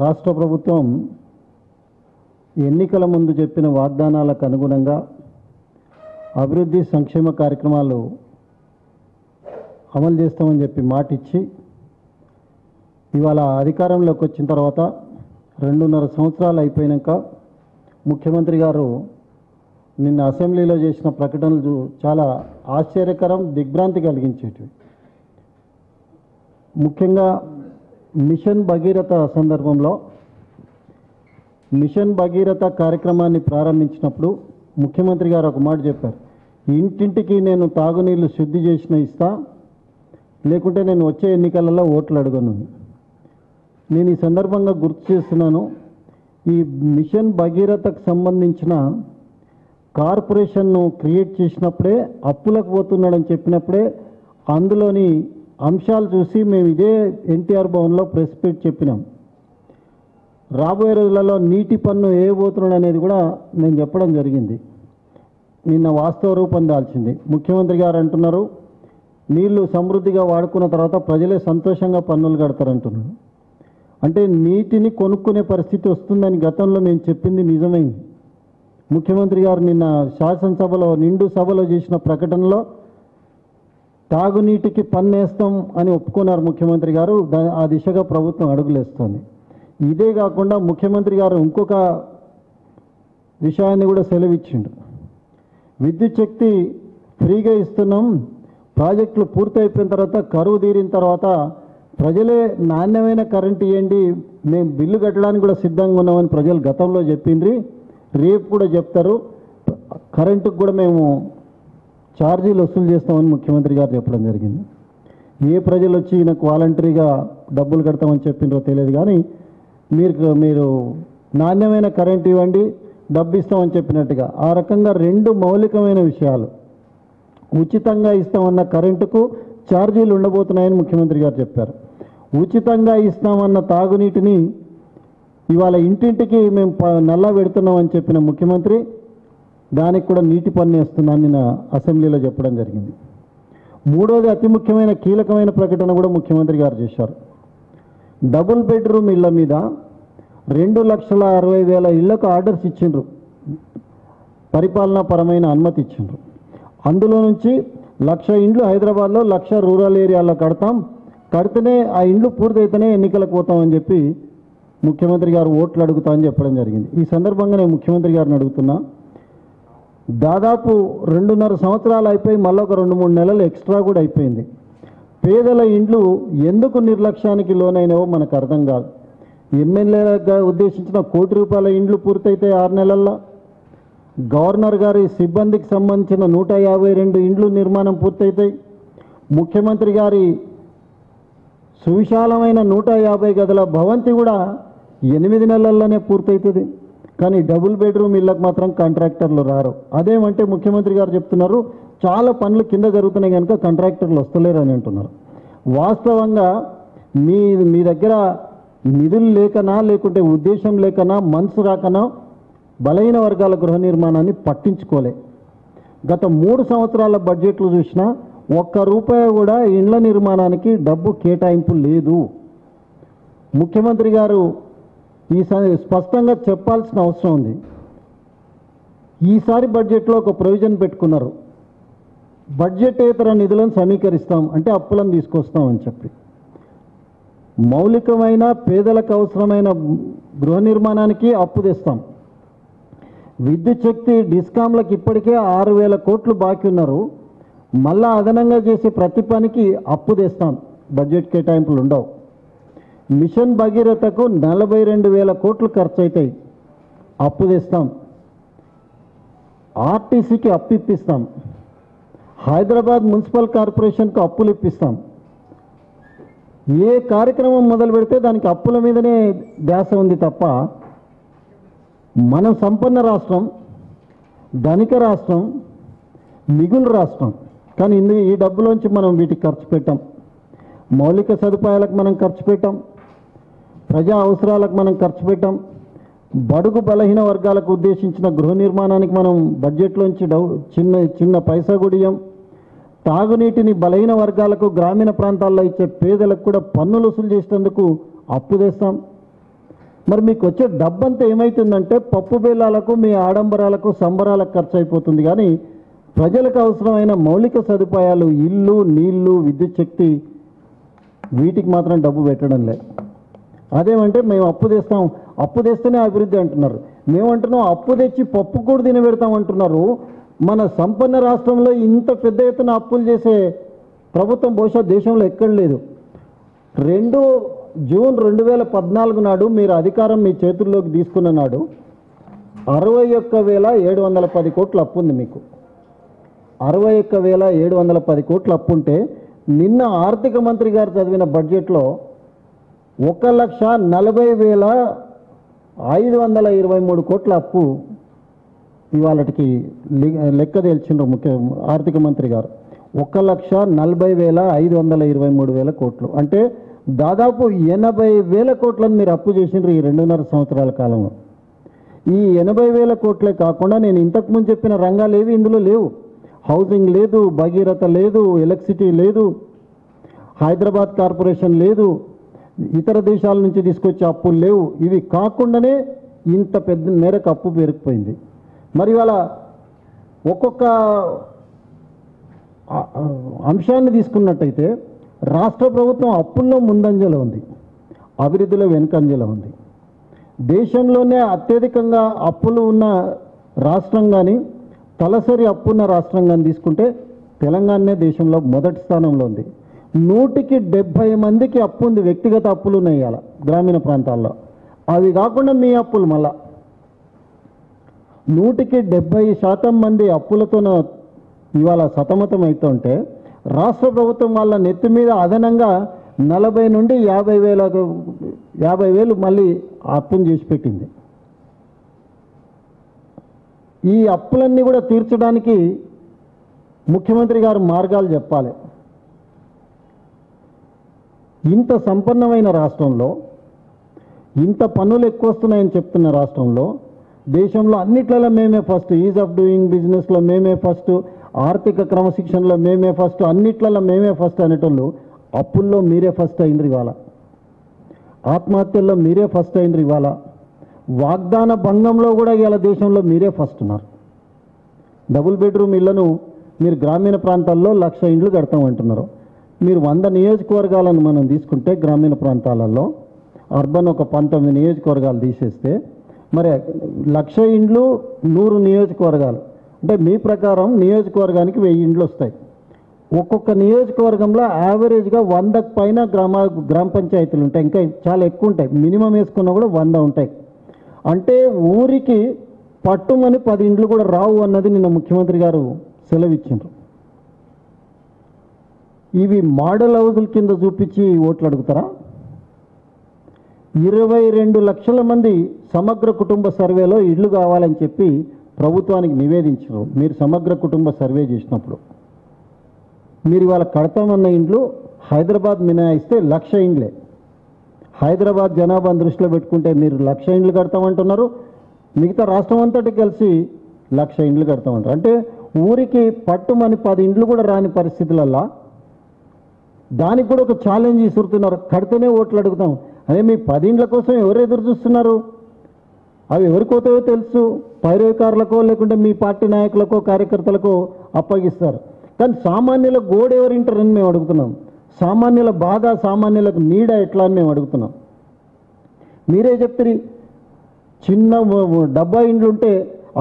రాష్ట్ర ప్రభుత్వం ఎన్నికల ముందు చెప్పిన వాగ్దానాలకు అనుగుణంగా అభివృద్ధి సంక్షేమ కార్యక్రమాలు అమలు చేస్తామని చెప్పి మాట ఇచ్చి ఇవాళ అధికారంలోకి వచ్చిన తర్వాత 2.5 సంవత్సరాలు అయిపోయినాక ముఖ్యమంత్రి గారు నిన్న అసెంబ్లీలో చేసిన ప్రకటనలు చాలా ఆశ్చర్యకరం, దిగ్భ్రాంతి కలిగించేటివి. ముఖ్యంగా మిషన్ భగీరథ సందర్భంలో మిషన్ భగీరథ కార్యక్రమాన్ని ప్రారంభించినప్పుడు ముఖ్యమంత్రి గారు ఒక మాట చెప్పారు, ఇంటింటికి నేను తాగునీళ్ళు శుద్ధి చేసిన ఇస్తా, లేకుంటే నేను వచ్చే ఎన్నికలలో ఓట్లు అడగను. నేను ఈ సందర్భంగా గుర్తు చేస్తున్నాను, ఈ మిషన్ భగీరథకు సంబంధించిన కార్పొరేషన్ను క్రియేట్ చేసినప్పుడే అప్పులకు పోతున్నాడని చెప్పినప్పుడే అందులోని అంశాలు చూసి మేము ఇదే ఎన్టీఆర్ భవన్లో ప్రెస్ మీట్ చెప్పినాం. రాబోయే రోజులలో నీటి పన్ను ఏ పోతున్నాడు అనేది కూడా నేను చెప్పడం జరిగింది. నిన్న వాస్తవ రూపం దాల్చింది. ముఖ్యమంత్రి గారు అంటున్నారు నీళ్లు సమృద్ధిగా వాడుకున్న తర్వాత ప్రజలే సంతోషంగా పన్నులు కడతారంటున్నారు. అంటే నీటిని కొనుక్కునే పరిస్థితి వస్తుందని గతంలో మేము చెప్పింది నిజమైంది. ముఖ్యమంత్రి గారు నిన్న శాసనసభలో నిండు సభలో చేసిన ప్రకటనలో తాగునీటికి పన్నేస్తాం అని ఒప్పుకున్నారు ముఖ్యమంత్రి గారు. ఆ దిశగా ప్రభుత్వం అడుగులేస్తుంది. ఇదే కాకుండా ముఖ్యమంత్రి గారు ఇంకొక విషయాన్ని కూడా సెలవిచ్చిండు. విద్యుత్ శక్తి ఫ్రీగా ఇస్తున్నాం, ప్రాజెక్టులు పూర్తయిపోయిన తర్వాత కరువు తీరిన తర్వాత ప్రజలే నాణ్యమైన కరెంటు ఇవ్వండి, మేము బిల్లు కట్టడానికి కూడా సిద్ధంగా ఉన్నామని ప్రజలు గతంలో చెప్పిండ్రి, రేపు కూడా చెప్తారు, కరెంటుకు కూడా మేము ఛార్జీలు వసూలు చేస్తామని ముఖ్యమంత్రి గారు చెప్పడం జరిగింది. ఏ ప్రజలు వచ్చి నాకు వాలంటరీగా డబ్బులు కడతామని చెప్పిండ్రో తెలియదు, కానీ మీరు నాణ్యమైన కరెంటు ఇవ్వండి, డబ్బు ఇస్తామని చెప్పినట్టుగా ఆ రకంగా 2 మౌలికమైన విషయాలు, ఉచితంగా ఇస్తామన్న కరెంటుకు ఛార్జీలు ఉండబోతున్నాయని ముఖ్యమంత్రి గారు చెప్పారు. ఉచితంగా ఇస్తామన్న తాగునీటిని ఇవాళ ఇంటింటికి మేము నల్లా పెడుతున్నామని చెప్పిన ముఖ్యమంత్రి దానికి కూడా నీటి పన్ను వేస్తున్నాను నిన్న అసెంబ్లీలో చెప్పడం జరిగింది. 3వది అతి ముఖ్యమైన కీలకమైన ప్రకటన కూడా ముఖ్యమంత్రి గారు చేశారు. డబుల్ బెడ్రూమ్ ఇళ్ల మీద 2,60,000 ఇళ్లకు ఆర్డర్స్ ఇచ్చిండ్రు, పరిపాలనాపరమైన అనుమతి ఇచ్చిండ్రు. అందులో నుంచి 1,00,000 ఇండ్లు హైదరాబాద్లో, 1,00,000 రూరల్ ఏరియాలో కడితేనే ఆ ఇండ్లు పూర్తయితేనే ఎన్నికలకు పోతామని చెప్పి ముఖ్యమంత్రి గారు ఓట్లు అడుగుతా అని చెప్పడం జరిగింది. ఈ సందర్భంగా నేను ముఖ్యమంత్రి గారిని అడుగుతున్నా, దాదాపు 2.5 సంవత్సరాలు అయిపోయి మళ్ళీ ఒక 2-3 నెలలు ఎక్స్ట్రా కూడా అయిపోయింది. పేదల ఇండ్లు ఎందుకు నిర్లక్ష్యానికి లోనైనవో మనకు అర్థం కాదు. ఎమ్మెల్యేగా ఉద్దేశించిన ₹1 కోటి ఇండ్లు పూర్తయితే 6 నెలల్లో, గవర్నర్ గారి సిబ్బందికి సంబంధించిన 152 ఇండ్లు నిర్మాణం పూర్తయితాయి. ముఖ్యమంత్రి గారి సువిశాలమైన 150 గదుల భవంతి కూడా 8 నెలల్లోనే పూర్తవుతుంది. కానీ డబుల్ బెడ్రూమ్ ఇళ్ళకు మాత్రం కాంట్రాక్టర్లు రారు. అదేమంటే ముఖ్యమంత్రి గారు చెప్తున్నారు చాలా పనులు కింద జరుగుతున్నాయి కనుక కాంట్రాక్టర్లు వస్తలేరు అని అంటున్నారు. వాస్తవంగా మీ దగ్గర నిధులు లేకనా, లేకుంటే ఉద్దేశం లేకనా, మనసు రాకనా బలహీన వర్గాల గృహ నిర్మాణాన్ని పట్టించుకోలే. గత 3 సంవత్సరాల బడ్జెట్లు చూసినా ₹1 కూడా ఇండ్ల నిర్మాణానికి డబ్బు కేటాయింపు లేదు. ముఖ్యమంత్రి గారు స్పష్టంగా చెప్పాల్సిన అవసరం ఉంది. ఈసారి బడ్జెట్లో ఒక ప్రొవిజన్ పెట్టుకున్నారు, బడ్జెటేతర నిధులను సమీకరిస్తాం, అంటే అప్పులను తీసుకొస్తామని చెప్పి. మౌలికమైన పేదలకు అవసరమైన గృహ నిర్మాణానికి అప్పు తెస్తాం. విద్యుత్ శక్తి డిస్కామ్లకు ఇప్పటికే 6,000 కోట్లు బాకీ ఉన్నారు, మళ్ళా అదనంగా చేసే ప్రతి పనికి అప్పు తెస్తాం, బడ్జెట్ కేటాయింపులు ఉండవు. మిషన్ భగీరథకు 42,000 కోట్లు ఖర్చు అవుతాయి, అప్పు తెస్తాం. ఆర్టీసీకి అప్పు ఇప్పిస్తాం, హైదరాబాద్ మున్సిపల్ కార్పొరేషన్కు అప్పులు ఇప్పిస్తాం. ఏ కార్యక్రమం మొదలు పెడితే దానికి అప్పుల మీదనే ధ్యాస ఉంది తప్ప, మనం సంపన్న రాష్ట్రం, ధనిక రాష్ట్రం, మిగులు రాష్ట్రం, కానీ ఈ డబ్బులోంచి మనం వీటికి ఖర్చు పెట్టాం. మౌలిక సదుపాయాలకు మనం ఖర్చు పెట్టాం, ప్రజా అవసరాలకు మనం ఖర్చు పెట్టాం, బడుగు బలహీన వర్గాలకు ఉద్దేశించిన గృహ నిర్మాణానికి మనం బడ్జెట్లోంచి చిన్న పైసా గుడియం. తాగునీటిని బలహీన వర్గాలకు, గ్రామీణ ప్రాంతాల్లో ఇచ్చే పేదలకు కూడా పన్నులు వసూలు చేసేందుకు అప్పు తెస్తాం. మరి మీకు వచ్చే డబ్బంతా ఏమవుతుందంటే పప్పు బెల్లాలకు మీ ఆడంబరాలకు సంబరాలకు ఖర్చు అయిపోతుంది. కానీ ప్రజలకు అవసరమైన మౌలిక సదుపాయాలు ఇల్లు, నీళ్లు, విద్యుత్ శక్తి వీటికి మాత్రం డబ్బు పెట్టడం లేదు. అదేమంటే మేము అప్పు తెస్తాం, అప్పు తెస్తేనే అభివృద్ధి అంటున్నారు. మేమంటున్నాం అప్పు తెచ్చి పప్పు కూడా తినబెడతాం అంటున్నారు. మన సంపన్న రాష్ట్రంలో ఇంత పెద్ద ఎత్తున అప్పులు చేసే ప్రభుత్వం బహుశా దేశంలో ఎక్కడ లేదు. 2 జూన్ 2014 నాడు మీరు అధికారం మీ చేతుల్లోకి తీసుకున్న నాడు 61,710 కోట్ల అప్పు ఉంది మీకు. 61,710 కోట్ల అప్పు ఉంటే నిన్న ఆర్థిక మంత్రి గారు చదివిన బడ్జెట్లో 1,40,523 కోట్ల అప్పు ఇవాళకి లెక్క తేల్చిండ్రు ఆర్థిక మంత్రి గారు. 1,40,523 కోట్లు అంటే దాదాపు 80,000 కోట్లను మీరు అప్పు చేసిండ్రు ఈ 2.5 సంవత్సరాల కాలంలో. ఈ 80,000 కోట్లే కాకుండా నేను ఇంతకుముందు చెప్పిన రంగాలు ఏవి ఇందులో లేవు. హౌసింగ్ లేదు, భగీరథ లేదు, ఎలక్ట్రిసిటీ లేదు, హైదరాబాద్ కార్పొరేషన్ లేదు, ఇతర దేశాల నుంచి తీసుకొచ్చే అప్పులు లేవు. ఇవి కాకుండానే ఇంత పెద్ద మేరకు అప్పు పెరిగిపోయింది. మరి ఇవాళ ఒక్కొక్క అంశాన్ని తీసుకున్నట్టయితే రాష్ట్ర ప్రభుత్వం అప్పుల్లో ముందంజలో ఉంది, అభివృద్ధిలో వెనుకంజలో ఉంది. దేశంలోనే అత్యధికంగా అప్పులు ఉన్న రాష్ట్రం కానీ తలసరి అప్పున్న రాష్ట్రం కానీ తీసుకుంటే తెలంగాణనే దేశంలో మొదటి స్థానంలో ఉంది. 100కి 70 మందికి అప్పు ఉంది, వ్యక్తిగత అప్పులు ఉన్నాయి ఇవాళ గ్రామీణ ప్రాంతాల్లో. అవి కాకుండా మీ అప్పులు మళ్ళా 100కి 70% మంది అప్పులతో ఇవాళ సతమతం అవుతుంటే రాష్ట్ర ప్రభుత్వం వాళ్ళ నెత్తి మీద అదనంగా 40 నుండి 50,000 మళ్ళీ అప్పును చేసి పెట్టింది. ఈ అప్పులన్నీ కూడా తీర్చడానికి ముఖ్యమంత్రి గారు మార్గాలు చెప్పాలి. ఇంత సంపన్నమైన రాష్ట్రంలో, ఇంత పన్నులు ఎక్కువ వస్తున్నాయని చెప్తున్న రాష్ట్రంలో, దేశంలో అన్నిట్లలో మేమే ఫస్ట్, ఈజ్ ఆఫ్ డూయింగ్ బిజినెస్లో మేమే ఫస్ట్, ఆర్థిక క్రమశిక్షణలో మేమే ఫస్ట్, అన్నిట్లలో మేమే ఫస్ట్ అనేటోళ్ళు అప్పుల్లో మీరే ఫస్ట్ అయిండ్రు ఇవాళ. ఆత్మహత్యల్లో మీరే ఫస్ట్ అయిండ్రు ఇవాళ. వాగ్దాన భంగంలో కూడా ఇవాళ దేశంలో మీరే ఫస్ట్ ఉన్నారు. డబుల్ బెడ్రూమ్ ఇళ్లను మీరు గ్రామీణ ప్రాంతాల్లో 1,00,000 ఇండ్లు కడతామంటున్నారు. మీరు 100 నియోజకవర్గాలను మనం తీసుకుంటే గ్రామీణ ప్రాంతాలలో అర్బన్ ఒక 19 నియోజకవర్గాలు తీసేస్తే మరి 1,00,000 ఇండ్లు 100 నియోజకవర్గాలు అంటే మీ ప్రకారం నియోజకవర్గానికి 1000 ఇండ్లు వస్తాయి. ఒక్కొక్క నియోజకవర్గంలో యావరేజ్గా 100కు పైన గ్రామ పంచాయతీలు ఉంటాయి, ఇంకా చాలా ఎక్కువ ఉంటాయి. మినిమం వేసుకున్నా కూడా 100 ఉంటాయి. అంటే ఊరికి పట్టుమని 10 ఇండ్లు కూడా రావు అన్నది నిన్న ముఖ్యమంత్రి గారు సెలవిచ్చిండ్రు. ఇవి మోడల్ హౌజుల కింద చూపించి ఓట్లు అడుగుతారా? 22 లక్షల మంది సమగ్ర కుటుంబ సర్వేలో ఇళ్ళు కావాలని చెప్పి ప్రభుత్వానికి నివేదించారు. మీరు సమగ్ర కుటుంబ సర్వే చేసినప్పుడు మీరు ఇవాళ కడతామన్న ఇండ్లు హైదరాబాద్ మినహాయిస్తే 1,00,000 ఇండ్లే. హైదరాబాద్ జనాభాను దృష్టిలో పెట్టుకుంటే మీరు 1,00,000 ఇండ్లు కడతామంటున్నారు, మిగతా రాష్ట్రం అంతటి కలిసి 1,00,000 ఇండ్లు కడతామంటారు. అంటే ఊరికి పట్టుమని 10 ఇండ్లు కూడా రాని పరిస్థితులల్లా దానికి కూడా ఒక ఛాలెంజ్ ఇస్తున్నారు. కడితేనే ఓట్లు అడుగుతాం. అదే మీ 10 ఇండ్ల కోసం ఎవరు ఎదురు చూస్తున్నారు? అవి ఎవరికోతాయో తెలుసు, పైరవికారులకో లేకుంటే మీ పార్టీ నాయకులకో కార్యకర్తలకో అప్పగిస్తారు. కానీ సామాన్యుల గోడ ఎవరు వింటారని మేము అడుగుతున్నాం. సామాన్యుల బాధ, సామాన్యులకు నీడ ఎట్లా అని మేము అడుగుతున్నాం. మీరే చెప్తారు చిన్న 70 ఇండ్లు ఉంటే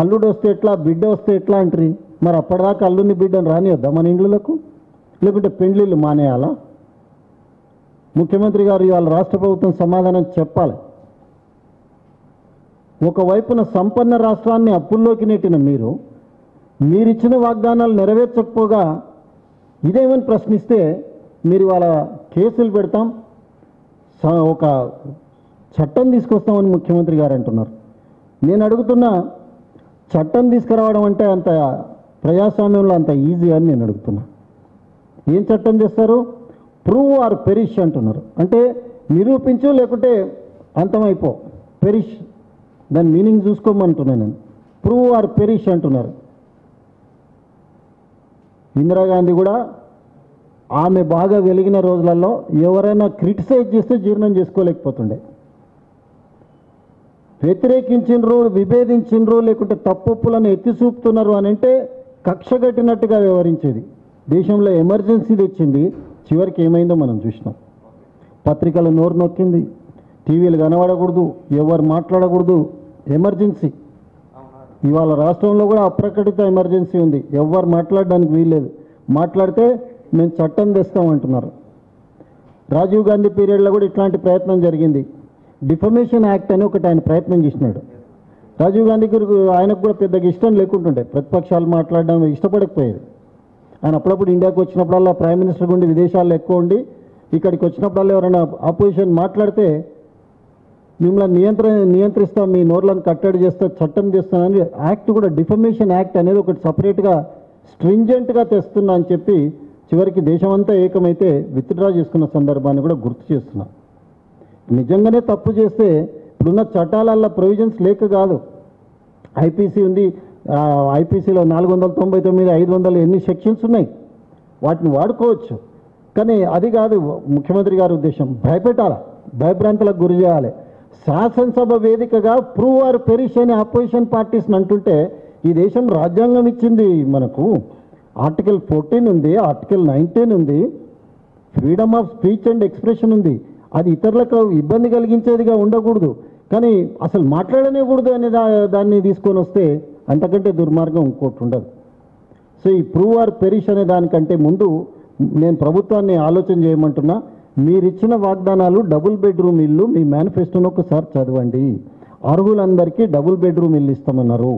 అల్లుడు వస్తే ఎట్లా, బిడ్డ వస్తే ఎట్లా అంటారు. మరి అప్పటిదాకా అల్లుని బిడ్డను రానివద్దా మన ఇండ్లకు? లేకుంటే పెండ్లిళ్ళు మానేయాలా? ముఖ్యమంత్రి గారు ఇవాళ రాష్ట్ర ప్రభుత్వం సమాధానం చెప్పాలి. ఒకవైపున సంపన్న రాష్ట్రాన్ని అప్పుల్లోకి నెట్టిన మీరిచ్చిన వాగ్దానాలు నెరవేర్చకపోగా ఇదేమని ప్రశ్నిస్తే మీరు ఇవాళ కేసులు పెడతాం, ఒక చట్టం తీసుకొస్తామని ముఖ్యమంత్రి గారు అంటున్నారు. నేను అడుగుతున్నా, చట్టం తీసుకురావడం అంటే అంత ప్రజాస్వామ్యంలో అంత ఈజీ అని నేను అడుగుతున్నా. ఏం చట్టం చేస్తారు? ప్రూవ్ ఆర్ పెరిష్ అంటున్నారు. అంటే నిరూపించు లేకుంటే అంతమైపో. పెరిష్ దాని మీనింగ్ చూసుకోమంటున్నాను నేను. ప్రూవ్ ఆర్ పెరిష్ అంటున్నారు. ఇందిరాగాంధీ కూడా ఆమె బాగా వెలిగిన రోజులలో ఎవరైనా క్రిటిసైజ్ చేస్తే జీర్ణం చేసుకోలేకపోతుండే. వ్యతిరేకించినరు, విభేదించినరు, లేకుంటే తప్పులను ఎత్తి చూపుతున్నారు అని అంటే కక్షగట్టినట్టుగా వ్యవహరించేది. దేశంలో ఎమర్జెన్సీ తెచ్చింది, చివరికి ఏమైందో మనం చూసినాం. పత్రికలు నోరు నొక్కింది, టీవీలు కనబడకూడదు, ఎవరు మాట్లాడకూడదు, ఎమర్జెన్సీ. ఇవాళ రాష్ట్రంలో కూడా అప్రకటిత ఎమర్జెన్సీ ఉంది, ఎవరు మాట్లాడడానికి వీల్లేదు. మాట్లాడితే మేము చట్టం తెస్తామంటున్నారు. రాజీవ్ గాంధీ పీరియడ్లో కూడా ఇట్లాంటి ప్రయత్నం జరిగింది. డిఫమేషన్ యాక్ట్ అని ఒకటి ఆయన ప్రయత్నం చేసినాడు. రాజీవ్ గాంధీ ఆయనకు కూడా పెద్దగా ఇష్టం లేకుంటుండే, ప్రతిపక్షాలు మాట్లాడడం ఇష్టపడకపోయేది. ఆయన అప్పుడప్పుడు ఇండియాకి వచ్చినప్పుడల్లా ప్రైమ్ మినిస్టర్ ఉండి విదేశాల్లో ఎక్కువ ఉండి ఇక్కడికి వచ్చినప్పుడల్లా ఎవరైనా ఆపోజిషన్ మాట్లాడితే మిమ్మల్ని నియంత్రిస్తాం, మీ నోర్లను కట్టడి చేస్తా, చట్టం చేస్తానని యాక్ట్ కూడా డిఫమేషన్ యాక్ట్ అనేది ఒకటి సపరేట్గా స్ట్రింజెంట్గా తెస్తున్నా అని చెప్పి చివరికి దేశమంతా ఏకమైతే విత్డ్రా చేసుకున్న సందర్భాన్ని కూడా గుర్తు చేస్తున్నా. నిజంగానే తప్పు చేస్తే ఇప్పుడున్న చట్టాలల్లో ప్రొవిజన్స్ లేక కాదు. ఐపీసీ ఉంది, ఐపీసీలో 499, 500 ఎన్ని సెక్షన్స్ ఉన్నాయి, వాటిని వాడుకోవచ్చు. కానీ అది కాదు ముఖ్యమంత్రి గారి ఉద్దేశం. భయపెట్టాలి, భయభ్రాంతులకు గురి చేయాలి. శాసనసభ వేదికగా ప్రూవ్ ఆర్ పెరిష్ అని అపోజిషన్ పార్టీస్ని అంటుంటే ఈ దేశం రాజ్యాంగం ఇచ్చింది మనకు. ఆర్టికల్ 14 ఉంది, ఆర్టికల్ 19 ఉంది, freedom of speech and expression ఉంది. అది ఇతరులకు ఇబ్బంది కలిగించేదిగా ఉండకూడదు, కానీ అసలు మాట్లాడనేకూడదు అనే దాన్ని తీసుకొని వస్తే అంతకంటే దుర్మార్గం ఇంకోటి ఉండదు. సో ఈ ప్రూవ్ ఆర్ పెరిష్ అనే దానికంటే ముందు నేను ప్రభుత్వాన్ని ఆలోచన చేయమంటున్నా. మీరిచ్చిన వాగ్దానాలు డబుల్ బెడ్రూమ్ ఇల్లు మీ మేనిఫెస్టోను ఒకసారి చదవండి. అర్హులందరికీ డబుల్ బెడ్రూమ్ ఇల్లు ఇస్తామన్నారు.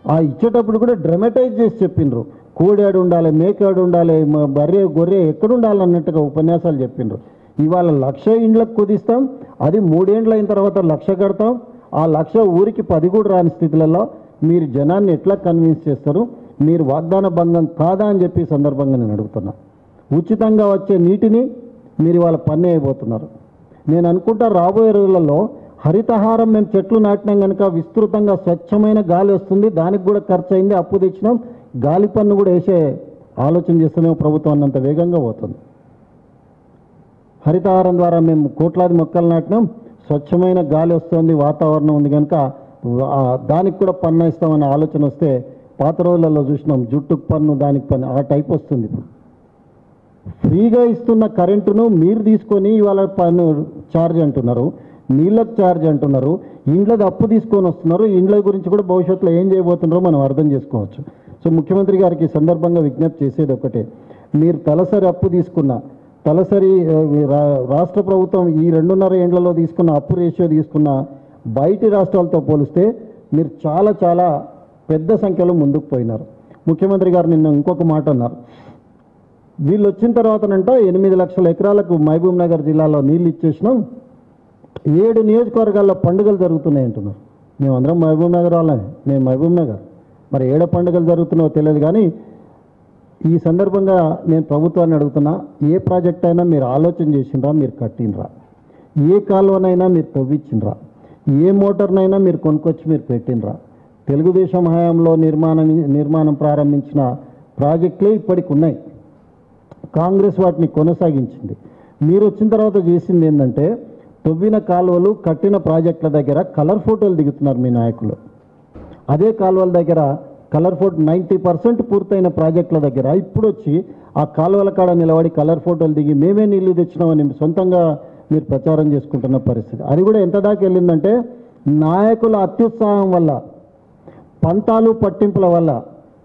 ఆ ఇచ్చేటప్పుడు కూడా డ్రమటైజ్ చేసి చెప్పిండ్రు. కోడాడు ఉండాలి, మేకాడు ఉండాలి, బర్రె గొర్రె ఎక్కడుండాలి అన్నట్టుగా ఉపన్యాసాలు చెప్పిండ్రు. ఇవాళ 1,00,000 ఇండ్లకు కుదిస్తాం, అది 3 ఏళ్ళు అయిన తర్వాత 1,00,000 కడతాం. ఆ 1,00,000 ఊరికి 10 కూడా రాని స్థితులలో మీరు జనాన్ని ఎట్లా కన్విన్స్ చేస్తారు? మీరు వాగ్దాన భంగం కాదా అని చెప్పి సందర్భంగా నేను అడుగుతున్నా. ఉచితంగా వచ్చే నీటిని మీరు ఇవాళ పన్ను అయిపోతున్నారు. నేను అనుకుంటా రాబోయే రోజులలో హరితహారం మేము చెట్లు నాటినాం కనుక విస్తృతంగా స్వచ్ఛమైన గాలి వస్తుంది, దానికి కూడా ఖర్చు అయింది, అప్పు తెచ్చినాం, గాలి పన్ను కూడా వేసే ఆలోచన చేస్తేనే ప్రభుత్వం అన్నంత వేగంగా పోతుంది. హరితహారం ద్వారా మేము కోట్లాది మొక్కలు నాటినాం, స్వచ్ఛమైన గాలి వస్తుంది, వాతావరణం ఉంది కనుక దానికి కూడా పన్ను ఇస్తామనే ఆలోచన వస్తే పాత రోజులలో చూసినాం, జుట్టుకు పన్ను, దానికి పన్ను, ఆ టైప్ వస్తుంది. ఇప్పుడు ఫ్రీగా ఇస్తున్న కరెంటును మీరు తీసుకొని ఇవాళ పన్ను ఛార్జ్ అంటున్నారు, నీళ్ళకు ఛార్జ్ అంటున్నారు, ఇండ్లది అప్పు తీసుకొని వస్తున్నారు. ఇండ్ల గురించి కూడా భవిష్యత్తులో ఏం చేయబోతున్నారో మనం అర్థం చేసుకోవచ్చు. సో ముఖ్యమంత్రి గారికి ఈ సందర్భంగా విజ్ఞప్తి చేసేది ఒకటే, మీరు తలసరి అప్పు తీసుకున్న, తలసరి రాష్ట్ర ప్రభుత్వం ఈ 2.5 ఏళ్లలో తీసుకున్న అప్పు రేషియో తీసుకున్న బయటి రాష్ట్రాలతో పోలిస్తే మీరు చాలా చాలా పెద్ద సంఖ్యలో ముందుకు పోయినారు. ముఖ్యమంత్రి గారు నిన్న ఇంకొక మాట అన్నారు, వీళ్ళు వచ్చిన తర్వాతనంట 8 లక్షల ఎకరాలకు మహబూబ్ నగర్ జిల్లాలో నీళ్ళు ఇచ్చేసినాం, 7 నియోజకవర్గాల్లో పండుగలు జరుగుతున్నాయి అంటున్నారు. మేమందరం మహబూబ్ నగర్ వాళ్ళమే, నేను మహబూబ్ నగర్, మరి 7 పండుగలు జరుగుతున్నాయో తెలియదు. కానీ ఈ సందర్భంగా నేను ప్రభుత్వాన్ని అడుగుతున్నా, ఏ ప్రాజెక్ట్ అయినా మీరు ఆలోచన చేసిండ్రా, మీరు కట్టినరా? ఏ కాలువనైనా మీరు తవ్వించినరా? ఏ మోటార్నైనా మీరు కొనుక్కొచ్చి మీరు పెట్టినరా? తెలుగుదేశం హయాంలో నిర్మాణం ప్రారంభించిన ప్రాజెక్టులే ఇప్పటికి ఉన్నాయి, కాంగ్రెస్ వాటిని కొనసాగించింది. మీరు వచ్చిన తర్వాత చేసింది ఏంటంటే, తవ్విన కాలువలు, కట్టిన ప్రాజెక్టుల దగ్గర కలర్ ఫోటోలు దిగుతున్నారు మీ నాయకులు. అదే కాలువల దగ్గర కలర్ ఫోటో 90% పూర్తయిన ప్రాజెక్టుల దగ్గర ఇప్పుడు వచ్చి ఆ కాలువల కాడ నిలబడి కలర్ ఫోటోలు దిగి మేమే నీళ్లు తెచ్చినామని సొంతంగా మీరు ప్రచారం చేసుకుంటున్న పరిస్థితి. అది కూడా ఎంత దాకా వెళ్ళిందంటే, నాయకుల అత్యుత్సాహం వల్ల, పంతాలు పట్టింపుల వల్ల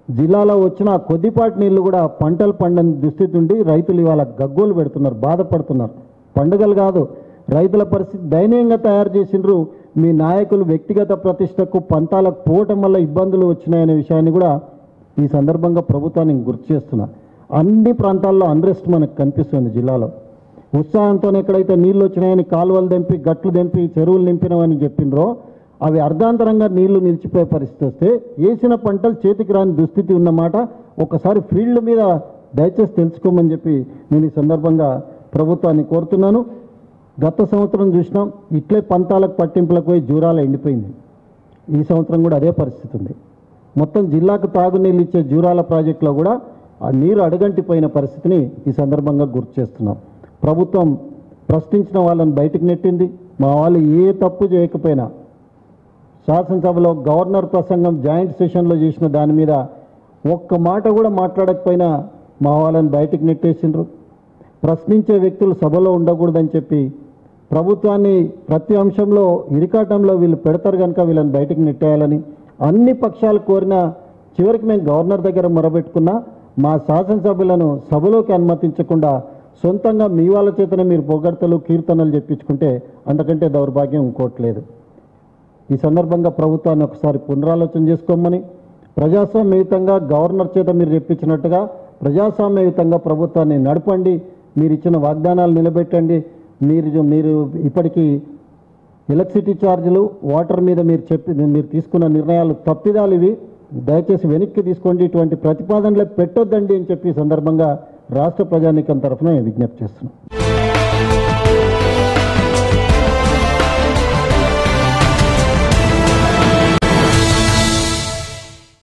జిల్లాలో వచ్చిన కొద్దిపాటి నీళ్లు కూడా పంటలు పండని దుస్థితి ఉండి రైతులు ఇవాళ గగ్గోలు పెడుతున్నారు, బాధపడుతున్నారు. పండుగలు కాదు, రైతుల పరిస్థితి దయనీయంగా తయారు చేసిండ్రు. మీ నాయకులు వ్యక్తిగత ప్రతిష్టకు పంతాలకు పోవటం వల్ల ఇబ్బందులు వచ్చినాయనే విషయాన్ని కూడా ఈ సందర్భంగా ప్రభుత్వాన్ని గుర్తు చేస్తున్నా. అన్ని ప్రాంతాల్లో అన్రెస్ట్ మనకు కనిపిస్తుంది. జిల్లాలో ఉత్సాహంతో ఎక్కడైతే నీళ్లు వచ్చినాయని కాలువలు తెంపి, గట్లు తెంపి, చెరువులు నింపినామని చెప్పిండ్రో అవి అర్ధాంతరంగా నీళ్లు నిలిచిపోయే పరిస్థితి వస్తే వేసిన పంటలు చేతికి రాని దుస్థితి ఉన్నమాట ఒకసారి ఫీల్డ్ మీద దయచేసి తెలుసుకోమని చెప్పి నేను ఈ సందర్భంగా ప్రభుత్వాన్ని కోరుతున్నాను. గత సంవత్సరం చూసినాం, ఇట్లే పంతాలకు పట్టింపులకు పోయి జూరాల ఎండిపోయింది. ఈ సంవత్సరం కూడా అదే పరిస్థితి ఉంది. మొత్తం జిల్లాకు తాగునీళ్ళు ఇచ్చే జూరాల ప్రాజెక్టులో కూడా ఆ నీరు అడుగంటిపోయిన పరిస్థితిని ఈ సందర్భంగా గుర్తు చేస్తున్నాం. ప్రభుత్వం ప్రశ్నించిన వాళ్ళని బయటకు నెట్టింది. మా వాళ్ళు ఏ తప్పు చేయకపోయినా శాసనసభలో గవర్నర్ ప్రసంగం జాయింట్ సెషన్లో చేసిన దాని మీద ఒక్క మాట కూడా మాట్లాడకపోయినా మా వాళ్ళని బయటికి నెట్టేసిండ్రు. ప్రశ్నించే వ్యక్తులు సభలో ఉండకూడదని చెప్పి ప్రభుత్వాన్ని ప్రతి అంశంలో ఇరికాటంలో వీళ్ళు పెడతారు కనుక వీళ్ళని బయటికి నెట్టేయాలని అన్ని పక్షాలు కోరినా చివరికి మేము గవర్నర్ దగ్గర మొరబెట్టుకున్నా మా శాసనసభ్యులను సభలోకి అనుమతించకుండా సొంతంగా మీ వాళ్ళ చేతనే మీరు పొగడ్తలు కీర్తనలు చెప్పించుకుంటే అంతకంటే దౌర్భాగ్యం ఇంకోట్లేదు. ఈ సందర్భంగా ప్రభుత్వాన్ని ఒకసారి పునరాలోచన చేసుకోమని, ప్రజాస్వామ్యయుతంగా గవర్నర్ చేత మీరు చెప్పించినట్టుగా ప్రజాస్వామ్యయుతంగా ప్రభుత్వాన్ని నడపండి, మీరు ఇచ్చిన వాగ్దానాలు నిలబెట్టండి. మీరు ఇప్పటికీ ఎలక్ట్రిసిటీ ఛార్జీలు, వాటర్ మీద మీరు తీసుకున్న నిర్ణయాలు తప్పిదాలు ఇవి, దయచేసి వెనక్కి తీసుకోండి, ఇటువంటి ప్రతిపాదనలు పెట్టొద్దండి అని చెప్పి సందర్భంగా రాష్ట్ర ప్రజానీకం తరఫున విజ్ఞప్తి చేస్తున్నాం.